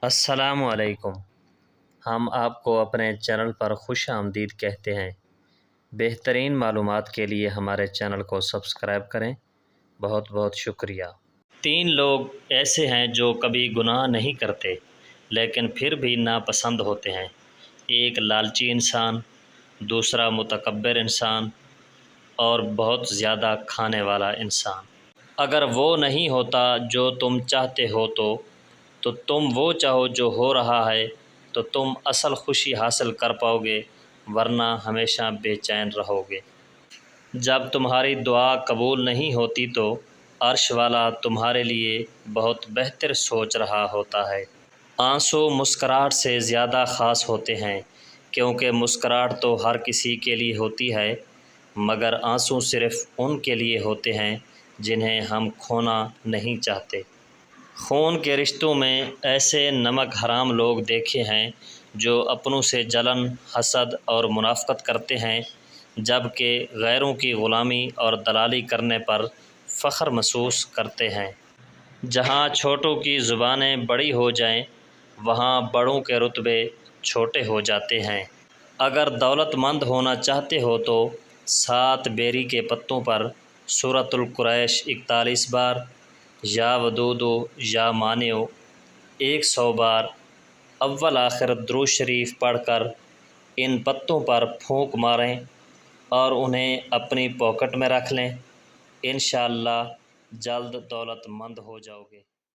السلام علیکم۔ ہم آپ کو اپنے چینل پر خوش آمدید کہتے ہیں۔ بہترین معلومات کے لیے ہمارے چینل کو سبسکرائب کریں۔ بہت بہت شکریہ۔ 3 لوگ ایسے ہیں جو کبھی گناہ نہیں کرتے لیکن پھر بھی ناپسند ہوتے ہیں۔ ایک لالچی انسان، دوسرا متکبر انسان اور بہت زیادہ کھانے والا انسان۔ اگر وہ نہیں ہوتا جو تم چاہتے ہو تو تم وہ چاہو جو ہو رہا ہے تو تم اصل خوشی حاصل کر پاؤ گے، ورنہ ہمیشہ بے چین رہو گے۔ جب تمہاری دعا قبول نہیں ہوتی تو عرش والا تمہارے لیے بہت بہتر سوچ رہا ہوتا ہے۔ آنسو مسکراہٹ سے زیادہ خاص ہوتے ہیں، کیونکہ مسکراہٹ تو ہر کسی کے لیے ہوتی ہے، مگر آنسو صرف ان کے لیے ہوتے ہیں جنہیں ہم کھونا نہیں چاہتے۔ خون کے رشتوں میں ایسے نمک حرام لوگ دیکھے ہیں جو اپنوں سے جلن، حسد اور منافقت کرتے ہیں، جبکہ غیروں کی غلامی اور دلالی کرنے پر فخر محسوس کرتے ہیں۔ جہاں چھوٹوں کی زبانیں بڑی ہو جائیں، وہاں بڑوں کے رتبے چھوٹے ہو جاتے ہیں۔ اگر دولت مند ہونا چاہتے ہو تو 7 بیری کے پتوں پر سورۃ القریش 41 بار، یا ودودو یا مانیو 100 بار اول آخر درود شریف پڑھ کر ان پتوں پر پھونک ماریں اور انہیں اپنی پاکٹ میں رکھ لیں۔ انشاءاللہ جلد دولت مند ہو جاؤ گے۔